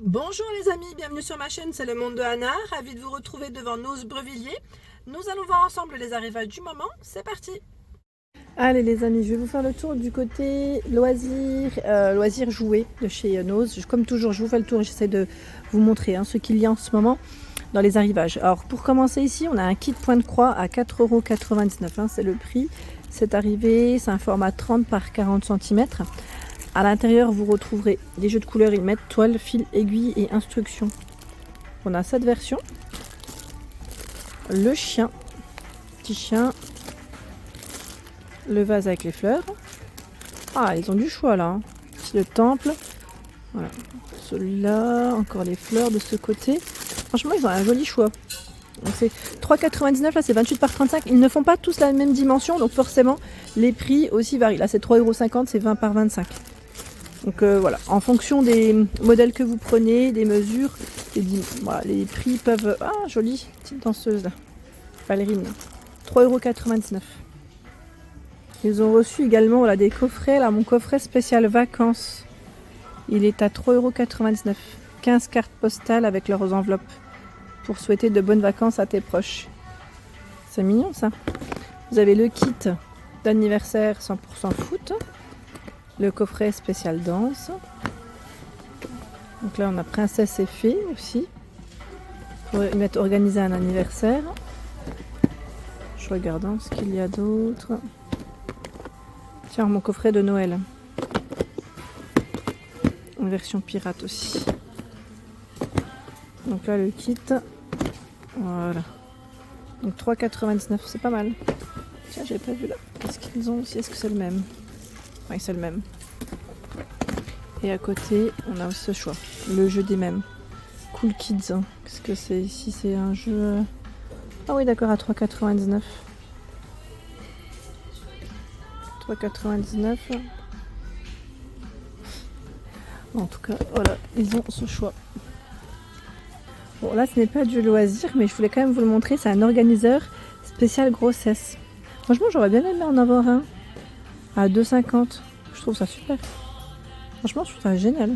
Bonjour les amis, bienvenue sur ma chaîne, c'est le monde de Anna, ravi de vous retrouver devant Noz Brevilliers. Nous allons voir ensemble les arrivages du moment, c'est parti. Allez les amis, je vais vous faire le tour du côté loisirs jouets de chez Noz. Comme toujours, je vous fais le tour et j'essaie de vous montrer ce qu'il y a en ce moment dans les arrivages. Alors pour commencer ici, on a un kit point de croix à 4,99 €, c'est le prix. C'est arrivé, c'est un format 30 par 40 cm. À l'intérieur, vous retrouverez des jeux de couleurs, ils mettent toile, fil, aiguille et instructions. On a cette version. Le chien, petit chien. Le vase avec les fleurs. Ah, ils ont du choix là. Le temple. Voilà. Celui-là, encore les fleurs de ce côté. Franchement, ils ont un joli choix. Donc c'est 3,99 €, là c'est 28 par 35. Ils ne font pas tous la même dimension, donc forcément les prix aussi varient. Là c'est 3,50 €, c'est 20 par 25. Donc voilà, en fonction des modèles que vous prenez, des mesures, voilà, les prix peuvent... Ah, jolie petite danseuse là, ballerine, 3,99 €. Ils ont reçu également voilà, des coffrets, là mon coffret spécial vacances, il est à 3,99 €. 15 cartes postales avec leurs enveloppes, pour souhaiter de bonnes vacances à tes proches. C'est mignon ça. Vous avez le kit d'anniversaire 100% foot. Le coffret spécial danse. Donc là on a princesse et fée aussi. Pour mettre organiser un anniversaire. Je regarde ce qu'il y a d'autre. Tiens, mon coffret de Noël. Une version pirate aussi. Donc là le kit. Voilà. Donc 3,99 €, c'est pas mal. Tiens, j'ai pas vu là. Qu'est-ce qu'ils ont aussi? Est-ce que c'est le même? Oui, c'est le même. Et à côté, on a aussi ce choix. Le jeu des mêmes. Cool Kids. Qu'est-ce que c'est ici? C'est un jeu... Ah oui, d'accord, à 3,99 €. 3,99 €. En tout cas, voilà, ils ont ce choix. Bon, là, ce n'est pas du loisir, mais je voulais quand même vous le montrer. C'est un organiseur spécial grossesse. Franchement, j'aurais bien aimé en avoir un à 2,50 €. Je trouve ça super. Franchement, je trouve ça génial.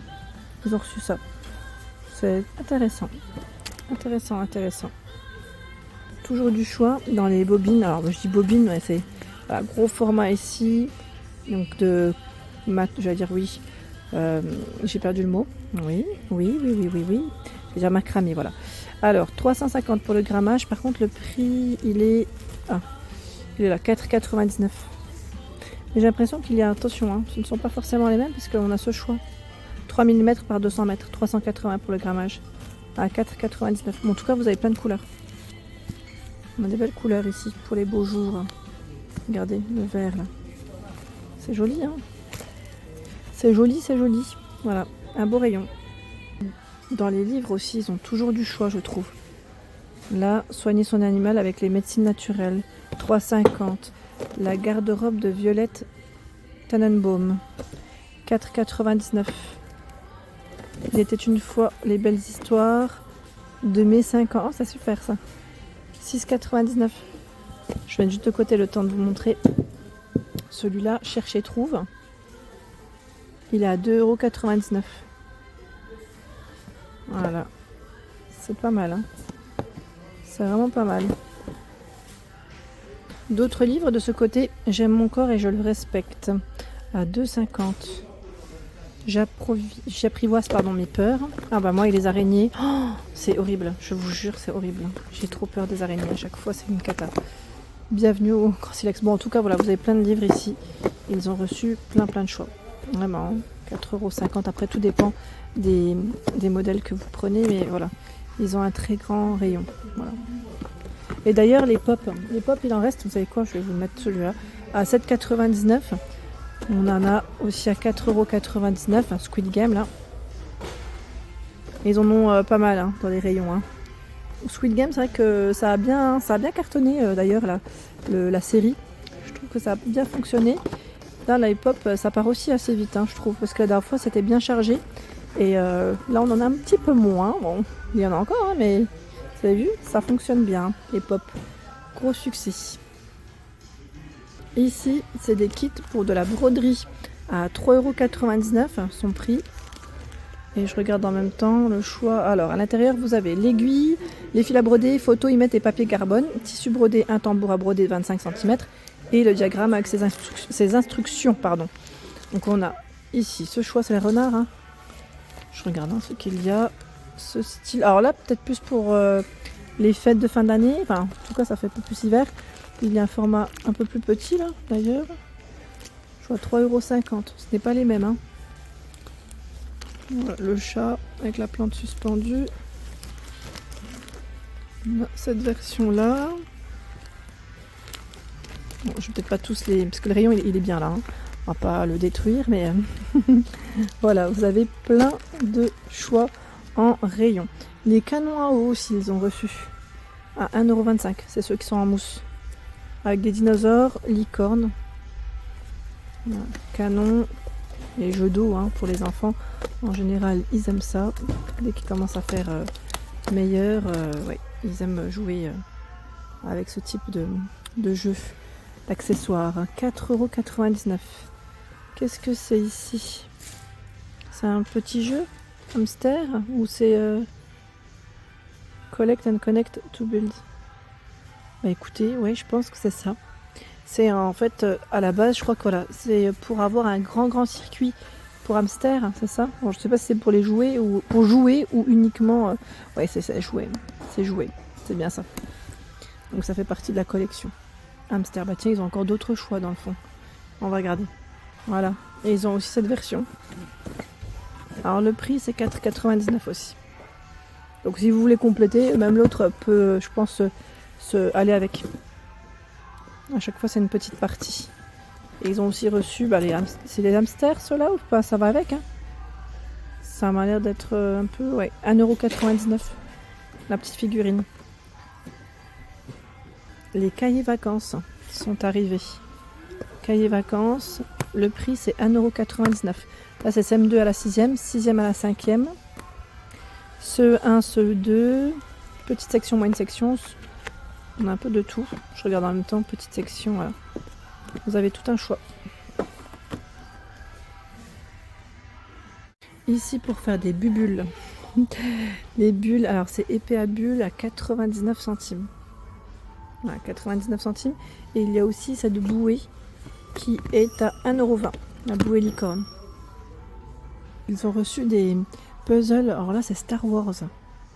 Ils ont reçu ça. C'est intéressant. Intéressant. Toujours du choix dans les bobines. Alors, je dis bobines, mais c'est voilà, gros format ici. Donc, de mat, je vais dire oui. J'ai perdu le mot. Oui. Je vais dire macramé, voilà. Alors, 350 pour le grammage. Par contre, le prix, il est là, 4,99 €. Mais j'ai l'impression qu'il y a, attention, ce ne sont pas forcément les mêmes parce qu'on a ce choix. 3 mm par 200 mètres, 380 pour le grammage, à 4,99 €. Bon, en tout cas, vous avez plein de couleurs. On a des belles couleurs ici pour les beaux jours. Regardez, le vert là. C'est joli, C'est joli. Voilà, un beau rayon. Dans les livres aussi, ils ont toujours du choix, je trouve. Là, soigner son animal avec les médecines naturelles, 3,50 €. La garde-robe de Violette Tannenbaum, 4,99 €. Il était une fois les belles histoires de mes 5 ans. Oh, c'est super ça. 6,99 €. Je vais juste de côté le temps de vous montrer. Celui-là, Cherche et trouve. Il est à 2,99 €. Voilà. C'est pas mal. C'est vraiment pas mal. D'autres livres de ce côté, J'aime mon corps et je le respecte, à 2,50 €. J'apprivoise mes peurs. Ah bah moi et les araignées, c'est horrible, je vous jure c'est horrible. J'ai trop peur des araignées, à chaque fois c'est une cata. Bienvenue au Grand Silex. Bon en tout cas voilà, vous avez plein de livres ici. Ils ont reçu plein de choix. Vraiment, 4,50 €. Après tout dépend des modèles que vous prenez, mais voilà. Ils ont un très grand rayon. Voilà. Et d'ailleurs les pop, il en reste, vous savez quoi, je vais vous mettre celui-là, à 7,99 €. On en a aussi à 4,99 €, un Squid Game là. Ils en ont pas mal dans les rayons. Squid Game, c'est vrai que ça a bien cartonné d'ailleurs la série. Je trouve que ça a bien fonctionné. Là, la hip-hop, ça part aussi assez vite, je trouve, parce que la dernière fois c'était bien chargé. Et là on en a un petit peu moins. Bon, il y en a encore, mais vous avez vu, ça fonctionne bien, les pop. Gros succès. Ici, c'est des kits pour de la broderie à 3,99 € son prix. Et je regarde en même temps le choix. Alors, à l'intérieur, vous avez l'aiguille, les fils à broder, photo, y mettre et papier carbone, tissu brodé, un tambour à broder 25 cm et le diagramme avec ses instructions. Pardon. Donc, on a ici ce choix, c'est les renards. Hein. Je regarde ce qu'il y a. Ce style. Alors là, peut-être plus pour les fêtes de fin d'année. Enfin, en tout cas, ça fait un peu plus hiver. Il y a un format un peu plus petit, là, d'ailleurs. Je vois 3,50 €. Ce n'est pas les mêmes. Hein. Voilà, le chat avec la plante suspendue. Cette version-là. Bon, je vais peut-être pas tous les... Parce que le rayon, il est bien là. Hein. On va pas le détruire, mais... voilà, vous avez plein de choix en rayon. Les canons à eau aussi, ils ont reçu. À 1,25 €. C'est ceux qui sont en mousse. Avec des dinosaures, licornes. Voilà. Canon. Les jeux d'eau hein, pour les enfants, en général, ils aiment ça. Dès qu'ils commencent à faire meilleur, ouais, ils aiment jouer avec ce type de jeu, d'accessoires. 4,99 €. Qu'est-ce que c'est ici? C'est un petit jeu hamster ou c'est Collect and Connect to Build? Bah écoutez, ouais, je pense que c'est ça. C'est en fait, à la base, je crois que voilà, c'est pour avoir un grand circuit pour hamster, c'est ça? Bon, je sais pas si c'est pour les jouer ou pour jouer ou uniquement. Ouais, c'est jouer. C'est jouer. C'est bien ça. Donc ça fait partie de la collection. Hamster, bah tiens, ils ont encore d'autres choix dans le fond. On va regarder. Voilà. Et ils ont aussi cette version. Alors le prix, c'est 4,99 € aussi. Donc si vous voulez compléter, même l'autre peut, je pense, aller avec. À chaque fois, c'est une petite partie. Et ils ont aussi reçu, bah, c'est les hamsters, ceux-là, ou pas? Ça va avec, hein. Ça m'a l'air d'être un peu, ouais, 1,99 €, la petite figurine. Les cahiers vacances sont arrivés. Cahiers vacances, le prix, c'est 1,99 €. Là, c'est CM2 à la 6e, 6e à la 5e. CE1, CE2, petite section, moyenne section. On a un peu de tout. Je regarde en même temps, petite section. Voilà. Vous avez tout un choix. Ici, pour faire des bubules. Les bulles, alors c'est épée à bulles à 99 centimes. Voilà, 99 centimes. Et il y a aussi cette bouée qui est à 1,20 €. La bouée licorne. Ils ont reçu des puzzles. Alors là, c'est Star Wars.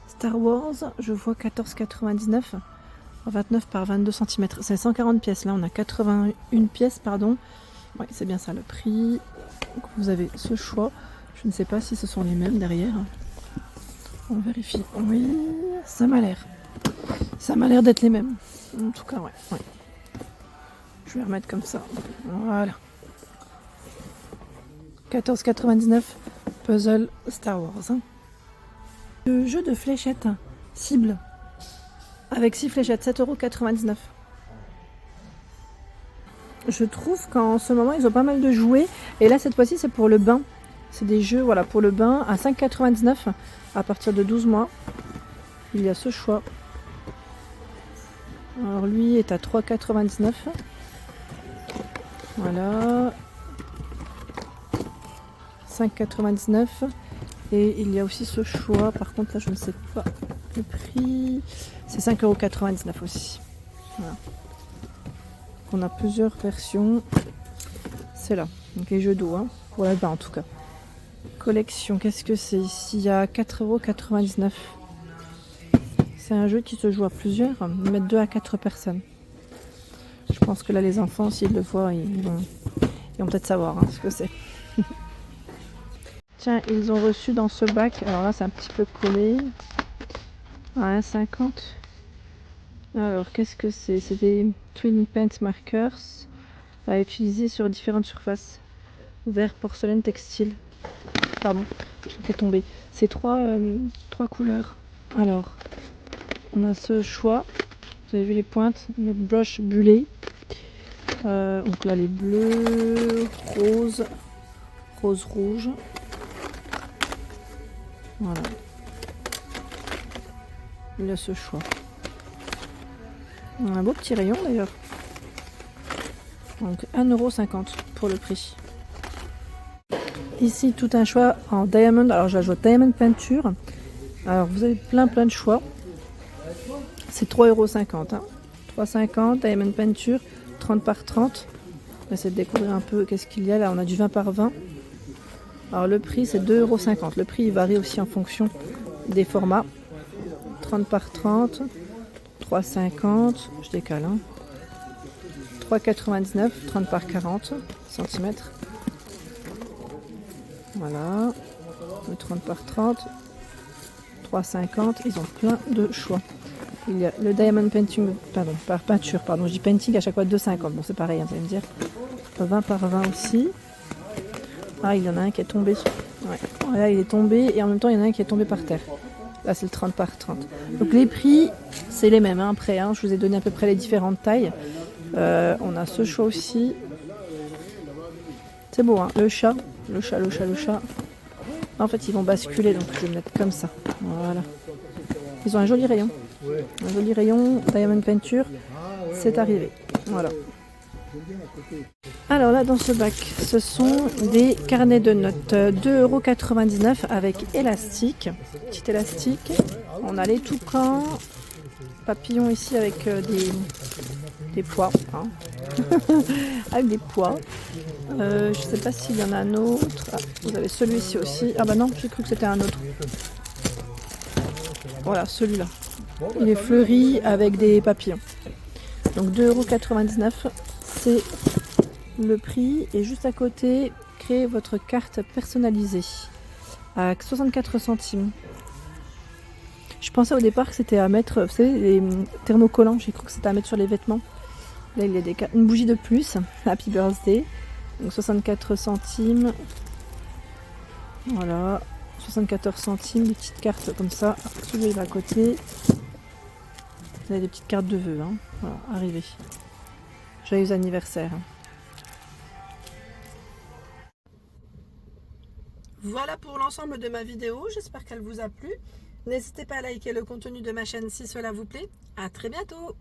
Star Wars, je vois 14,99 €. 29 par 22 cm. C'est 140 pièces. Là, on a 81 pièces, pardon. Oui, c'est bien ça le prix. Donc, vous avez ce choix. Je ne sais pas si ce sont les mêmes derrière. On vérifie. Oui, ça m'a l'air. Ça m'a l'air d'être les mêmes. En tout cas, ouais. Je vais remettre comme ça. Voilà. 14,99 €. Puzzle Star Wars. Le jeu de fléchettes. Cible. Avec 6 fléchettes, 7,99 €. Je trouve qu'en ce moment, ils ont pas mal de jouets. Et là, cette fois-ci, c'est pour le bain. C'est des jeux voilà, pour le bain à 5,99 € à partir de 12 mois. Il y a ce choix. Alors, lui est à 3,99 €. Voilà. 5,99 €. Et il y a aussi ce choix. Par contre, là, je ne sais pas le prix. C'est 5,99 € aussi. Voilà. On a plusieurs versions. C'est là. Donc les jeux d'eau, hein, pour là-bas en tout cas. Collection, qu'est-ce que c'est ici? Il y a 4,99 €. C'est un jeu qui se joue à plusieurs, mettre 2 à 4 personnes. Je pense que là, les enfants, s'ils le voient, ils vont peut-être savoir hein, ce que c'est. Tiens, ils ont reçu dans ce bac, alors là, c'est un petit peu collé, à 1,50 €. Alors, qu'est-ce que c'est? C'est des Twin Paint Markers à utiliser sur différentes surfaces. Vert, porcelaine, textile. Pardon, j'ai tombé. C'est trois couleurs. Alors, on a ce choix. Vous avez vu les pointes, le brush bullet. Donc là, les bleus, rose, rouge. Voilà. Il y a ce choix. Un beau petit rayon d'ailleurs. Donc 1,50 € pour le prix. Ici, tout un choix en diamond. Alors, je la joue diamond peinture. Alors, vous avez plein de choix. C'est 3,50 €. Hein. 3,50 €, diamond peinture, 30 par 30. On va essayer de découvrir un peu qu'est-ce qu'il y a. Là, on a du 20 par 20. Alors, le prix, c'est 2,50 €. Le prix, il varie aussi en fonction des formats. 30 par 30, 3,50. Je décale. Hein. 3,99, 30 par 40 cm. Voilà. Le 30 par 30. 3,50. Ils ont plein de choix. Il y a le diamond painting, par peinture, je dis painting à chaque fois 2,50. Bon, c'est pareil, hein, vous allez me dire. 20 par 20 aussi. Ah, il y en a un qui est tombé. Ouais. Là, il est tombé et en même temps, il y en a un qui est tombé par terre. Là, c'est le 30 par 30. Donc, les prix, c'est les mêmes. Hein, après, hein, je vous ai donné à peu près les différentes tailles. On a ce choix aussi. C'est beau, hein, le chat. En fait, ils vont basculer, donc je vais me mettre comme ça. Voilà. Ils ont un joli rayon. Un joli rayon, diamond peinture, c'est arrivé. Voilà. Alors là, dans ce bac, ce sont des carnets de notes. 2,99 € avec élastique. Petit élastique. On a les toucans. Papillons ici avec des pois. Hein. Avec des pois. Je ne sais pas s'il y en a un autre. Ah, vous avez celui-ci aussi. Ah bah non, j'ai cru que c'était un autre. Voilà, celui-là. Il est fleuri avec des papillons. Donc 2,99 €, c'est le prix. Et juste à côté, créez votre carte personnalisée à 64 centimes. Je pensais au départ que c'était à mettre, vous savez, les thermocollants. J'ai cru que c'était à mettre sur les vêtements. Là, il y a une bougie de plus. Happy birthday. Donc 64 centimes. Voilà. 74 centimes, des petites cartes comme ça. Celui-là, il va à côté. Vous avez des petites cartes de vœux. Hein. Voilà, arrivé. Joyeux anniversaire. Voilà pour l'ensemble de ma vidéo. J'espère qu'elle vous a plu. N'hésitez pas à liker le contenu de ma chaîne si cela vous plaît. À très bientôt.